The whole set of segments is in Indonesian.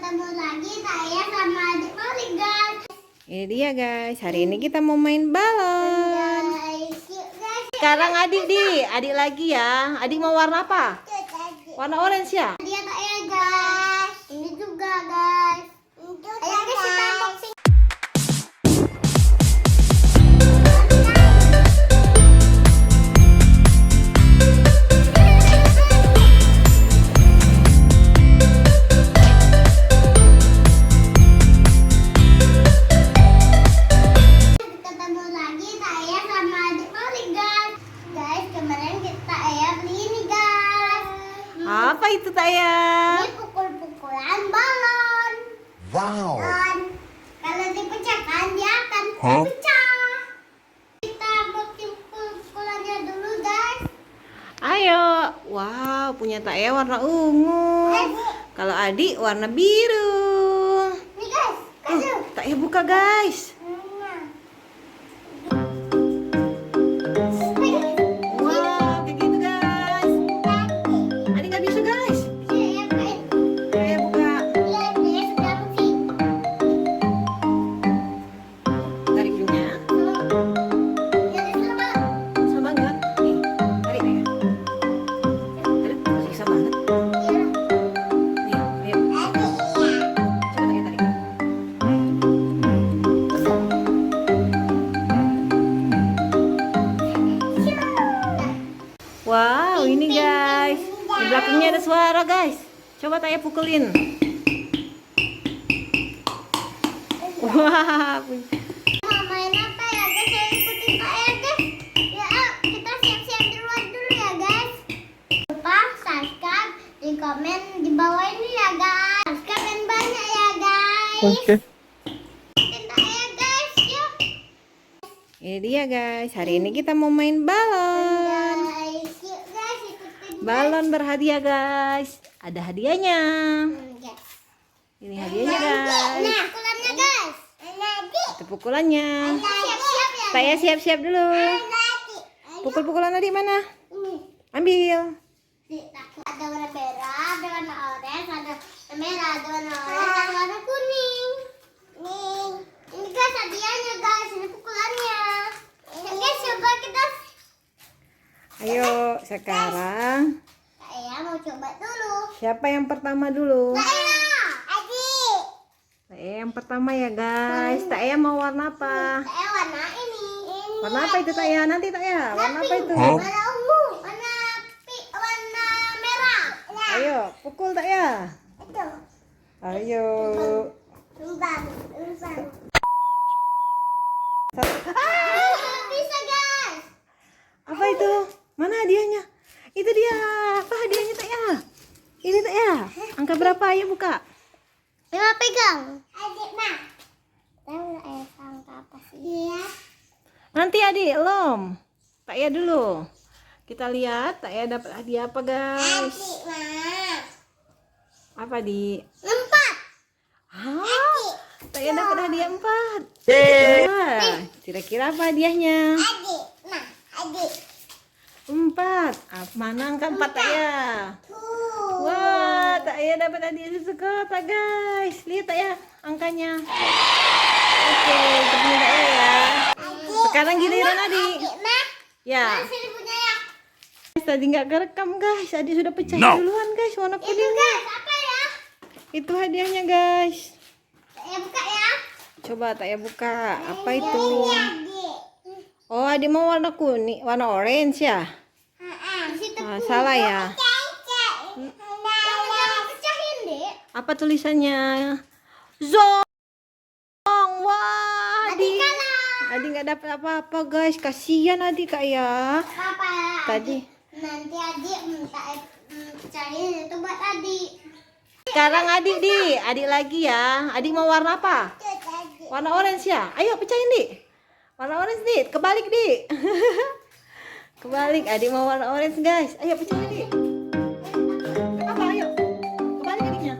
Ketemu lagi saya sama adik Malik, guys. Ini dia guys, hari ini kita mau main balon. Guys, yuk guys. Sekarang adik lagi ya. Adik mau warna apa? Warna orange ya? Dia tak ya guys. Ini juga guys. Ayo guys kita unboxing. Ketemu lagi saya sama adik Malik, guys. Guys, kemarin kita beli ini guys. Apa itu Taya? Ini pukul-pukulan balon. Wow. Dan kalau dipecahkan dia akan Hah? pecah. Kita unboxing pukul-pukulannya dulu guys. Ayo. Wow, punya Taya warna ungu. Kalau adik warna biru. Nih guys, kasih. Taya buka guys. Wow, kayak gitu guys. Adik nggak bisa guys. Taya buka. Tarik ujungnya. Sama banget. Nih, tarik Taya. Tarik, susah banget. Nih, lihat. Coba Taya tarik. Wow, ini guys. Di belakangnya ada suara guys. Coba Taya pukulin. Wah, Mau main apa ya guys? Saya ikutin Kak ya guys. Ya, kita siap-siap di luar dulu ya guys. Lupa subscribe, di komen di bawah ini ya guys. Subscribe yang banyak ya guys. Oke. Ikutin Kak ya guys, yuk. ini dia guys. Hari ini kita mau main balon. Guys, yuk guys ikutin. Balon berhadiah guys. Ada hadiahnya. Guys. Ini hadiahnya guys. Nah, pukulannya guys. Itu pukulannya. Siap-siap ya. Taya siap-siap dulu. Lagi. Pukul-pukulan tadi mana? Ini. Ambil. Ada warna merah, ada warna orange, ada warna merah, ada warna orange, ada warna kuning. Nih, ini guys hadiahnya guys, ini pukulannya. Guys, coba kita. Ayo sekarang. Saya mau coba dulu. Siapa yang pertama dulu? Saya, adik. Taya yang pertama ya guys. Taya mau warna apa? Saya warna ini. Warna apa itu Taya? Nanti Taya. Warna apa itu? Warna ungu, warna merah. Ayo pukul Taya. Itu. Ayo. Bentar. Ah, Bisa guys. apa itu? Mana hadiahnya? Itu dia. Apa hadiahnya Taya? Ini Taya. Angka berapa? Ayo buka. Lima pegang. Adik mah. Tahu angka apa sih? Iya. Nanti adik lom. Taya dulu. Kita lihat Taya dapat hadiah apa guys? Adik mah. Apa di? 4. Ah, Taya dapat hadiah 4. Wah, kira-kira apa hadiahnya? Adik mah. Adik. 4. Mana angka 4 Taya? Tuh. Wah, Taya dapat hadiah susu kota guys. Lihat Taya angkanya. Oke, itu punya Taya ya. Sekarang giliran adik. Adik mah. Ya. Sini punya ya. Tadi nggak kerekam guys. Adik sudah pecah No. duluan guys. Warna Itu kuning. guys apa ya? Itu hadiahnya guys. Saya buka ya. Coba Taya buka. Apa itu? Adik. Oh, adik mau warna kuning, warna orange ya? Di situ Ah, salah ya. Jangan pecahin deh. Apa tulisannya? Zong. Wah, Adik adik. kalah. Adik nggak dapat apa-apa guys. Kasihan adik Kak ya. Papa. Tadi. Nanti adik minta pecahin itu buat adik. Sekarang adik lagi ya. Adik mau warna apa? Warna orange ya? Ayo pecahin Dik. Warna orange Dik. Kebalik Dik. Kebalik. Adik mau warna orange guys. Ayo pecahin Dik. Apa ayo? Kebalik adiknya.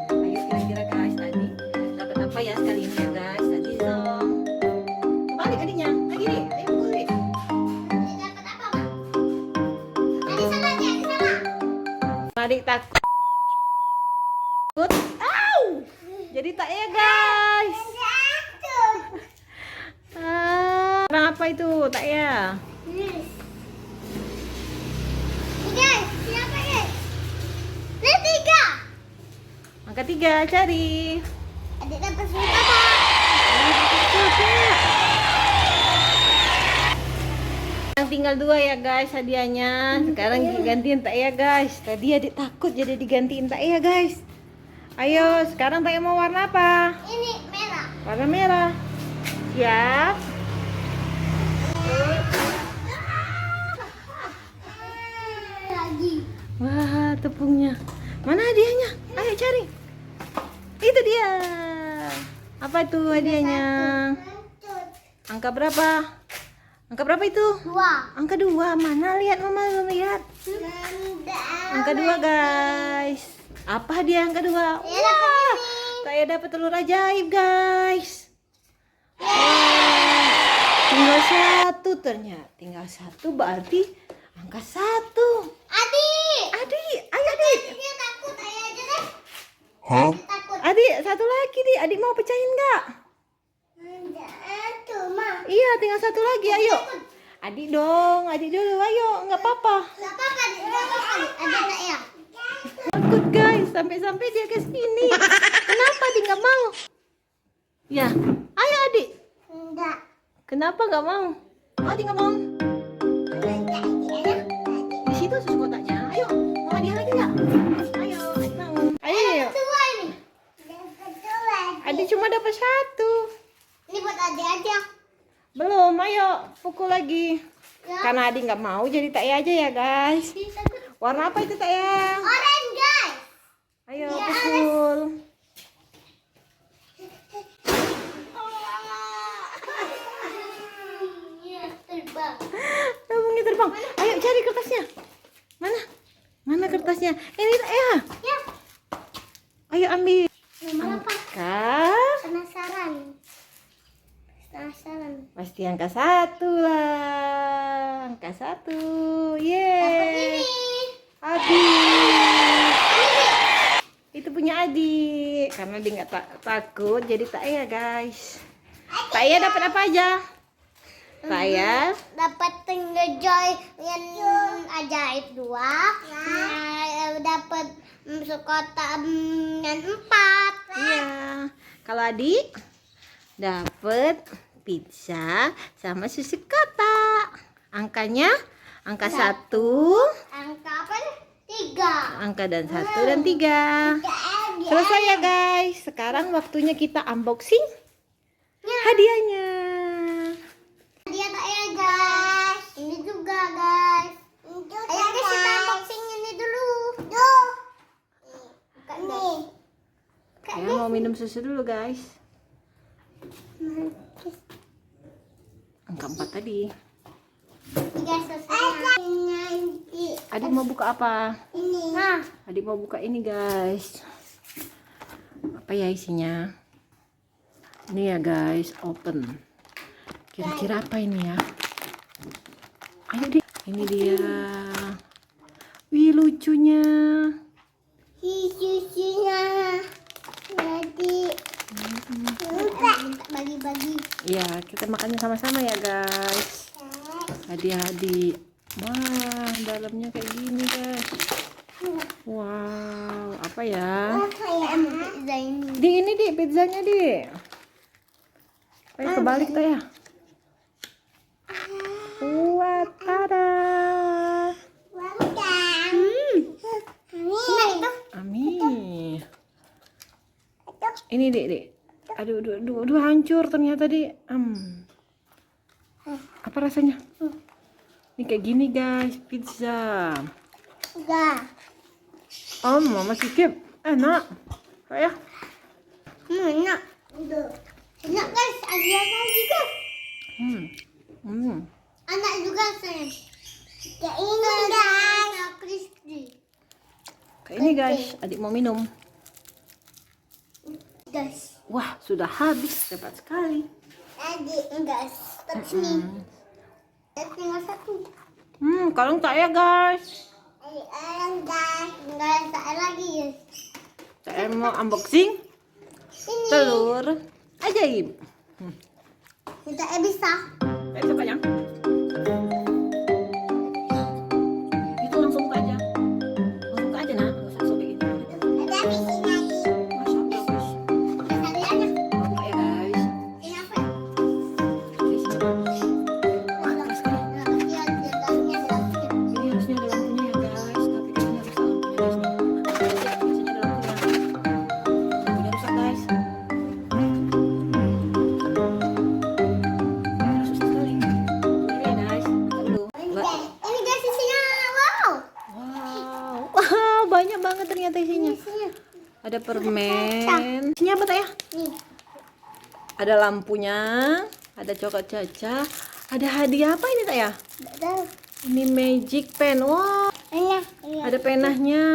Ayo kira-kira guys tadi dapat apa ya sekali ini ya guys. Tadi dong. Kebalik adiknya. Lagi Dik. Ayo pukul Dik. Adik dapat apa, Mak? Adik salah, adik salah. Adik takut. Au! jadi tak ya guys. Sekarang apa itu tak ya? Guys, siapa guys? Ini 3. Angka 3 cari. Adik dapat surat apa? Yang tinggal 2 ya guys hadiahnya. Sekarang digantiin tak ya guys. Tadi adik takut jadi digantiin tak ya guys. Ayo sekarang tak ya mau warna apa? Ini merah. Warna merah. Siap. Lagi. Wah tepungnya. Mana hadiahnya? Ayo cari. Itu dia. Apa itu hadiahnya? Angka berapa? Angka berapa itu? 2. Angka 2. Mana lihat mama belum lihat. Angka 2 guys. Apa hadiah angka 2? Wah, saya dapat telur ajaib guys. Wah, tinggal 1 ternyata. Tinggal 1 berarti angka 1. Adik, ayo adik. Dia takut, ayah aja deh. Hah? Takut. Adik, 1 lagi dik. Adik mau pecahin nggak? Cuma. Iya, tinggal 1 lagi. Ayo. Adik dong, adik dulu. Ayo, nggak apa-apa. Gak apa-apa, gak apa-apa. Ada tak ya? Takut guys, sampai-sampai dia ke sini. Kenapa dia nggak mau? Ya, ayo adik. Enggak. Kenapa nggak mau? Adik nggak mau. Di situ susu kotaknya. Ayo, mau hadiah lagi nggak? Ayo, adik mau. Ayo, Dua ini. adik cuma dapat 1. Ini buat adik aja. Belum, ayo pukul lagi. Ya. Karena adik nggak mau, jadi tak ya aja ya guys. Warna apa itu tak ya? Orange guys. Ayo Ya, pukul. Iya, terbang. Tepungnya terbang. Ayo cari kertasnya. Mana? Mana kertasnya? Ini tak ya? Ya. Ayo ambil. Nomor apa? Angka. Penasaran. Penasaran. Pasti angka 1 lah. Angka 1. Dapat Yeay. ini. Adik. Itu punya adik. Karena dia nggak takut, jadi tak ya guys. Tak ya dapat apa aja? Saya Dapat Tengger Joy yang ajaib 2. Dapat sekota yang 4. iya. Kalau adik dapat pizza sama susu kotak. Angkanya angka 1, Angka apa nih? 3. angka dan 1 dan 3. Selesai ya guys. Sekarang waktunya kita unboxing hadiahnya. Dia tak ya guys. Ini juga guys. Ayo guys kita unboxing ini dulu. Buka nih. Saya mau minum susu dulu guys. Angka 4 tadi. Tiga selesai. Adik mau buka apa? Ini. Nah, Adik mau buka ini guys. Apa ya isinya? Ini ya guys, open. Kira-kira apa ini ya? Ayo deh. Ini dia. Wih lucunya. susunya. Jadi minta bagi-bagi. Iya, kita makannya sama-sama ya guys. Hadiah-hadiah. Wah, dalamnya kayak gini guys. Wow, apa ya? Kayak pizza ini. Di ini di pizzanya di. Ayo kebalik tuh ya. Wah, tada. Nah itu. Amin. Ini dek. Aduh, hancur ternyata di. Apa rasanya? Ini kayak gini guys, pizza. Enggak. Mama sikip. Enak. Kayak. Enak. Enak guys, ada lagi guys. Anak juga sayang. Kayak ini guys. Crispy. Kayak ini guys, adik mau minum. Guys. Wah, sudah habis cepat sekali. Adik guys. Terus nih. Tinggal 1. Kalau tak ya guys. Adik guys. Enggak ada lagi guys. Saya mau unboxing Ini. telur ajaib. Kita bisa. Coba ya. Itu langsung buka aja. Langsung buka aja, Nak. Nggak usah sobek gitu. Ada isinya lagi. Masya Allah, guys. Kita lihat ya. Buka ya, guys. Ini apa? Isinya bagus. Mantap sekali. Lihat di dalamnya ada apa? Ini harusnya ada lampunya ya, guys. Tapi kayaknya rusak lampunya, guys. Biasanya ada lampunya. Lampunya rusak, guys. Susah sekali. Ini ya, guys. Buka dulu. Ini guys isinya. Wow. Wow, banyak banget ternyata isinya. Isinya. Ada permen. Isinya apa, Teh ya? Nih. Ada lampunya, ada coklat caca, ada hadiah apa ini, Teh ya? Nggak tahu. Ini magic pen. Wow, Ini. ada penahnya.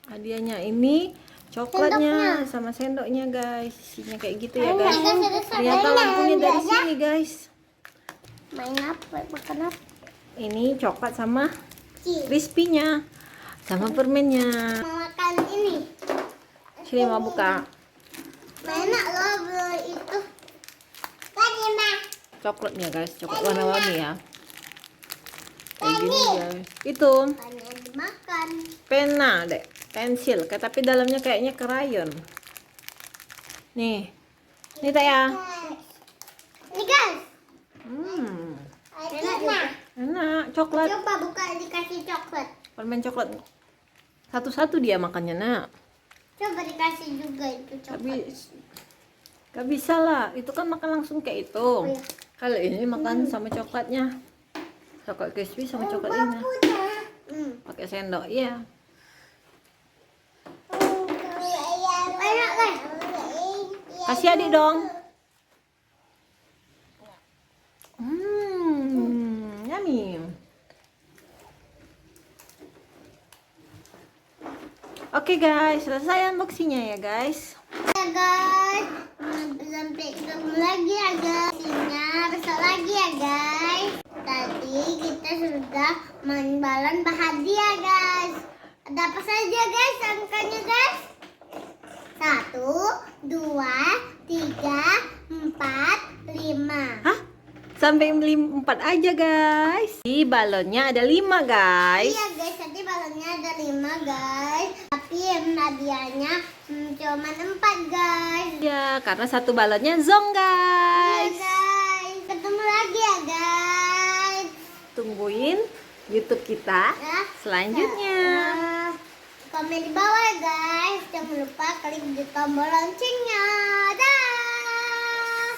Hadiahnya ini coklatnya sama sendoknya, guys. Isinya kayak gitu ya, guys. Ternyata lampunya dari sini, guys. Main apa? Makan apa? Ini coklat sama Ci. crispy-nya sama permennya. Mau makan ini. Sini mau buka. Enak loh beli itu. Tadi mah. Coklatnya, guys. Coklat warna-warni ya. Kayak gini, guys. Itu Banyak dimakan. pena, Dek. Pensil, tapi dalamnya kayaknya krayon. Nih. Nih, Teh ya. Ini guys. Enak juga. Enak, coklat. Coba buka dikasih coklat. Permen coklat. Satu-satu dia makannya, Nak. Coba dikasih juga itu Tapi coklat. gak bisa lah. Itu kan makan langsung kayak itu. Iya. Kalau ini makan sama coklatnya. Coklat crispy sama coklat ini. Pakai sendok, iya. Enak kan? Kasih adik dong. Yummy. Oke, guys, selesai unboxingnya ya, guys. Ya guys, sampai ketemu lagi ya guys. Besok lagi ya guys. Tadi kita sudah main balon bahagia guys. Ada apa saja guys angkanya guys? 1, 2, 3, 4, 5. Hah? Sampai 4 aja, guys. Di balonnya ada 5, guys. Iya guys, tadi balonnya ada 5 guys. Tapi hadiahnya cuma 4 guys. Ya, karena satu balonnya zong, Iya guys. guys, ketemu lagi ya guys. Tungguin YouTube kita Ya. selanjutnya. Komen di bawah ya guys. Jangan lupa klik di tombol loncengnya. Dah.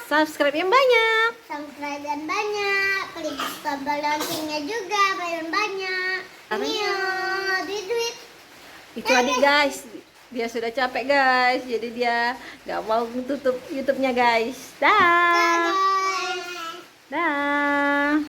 Subscribe yang banyak. Subscribe dan banyak. Klik tombol loncengnya juga banyak. Iya, duit. Itu adik, guys. Dia sudah capek, guys. Jadi dia nggak mau tutup YouTube-nya, guys. Dah. Dah guys. Dah.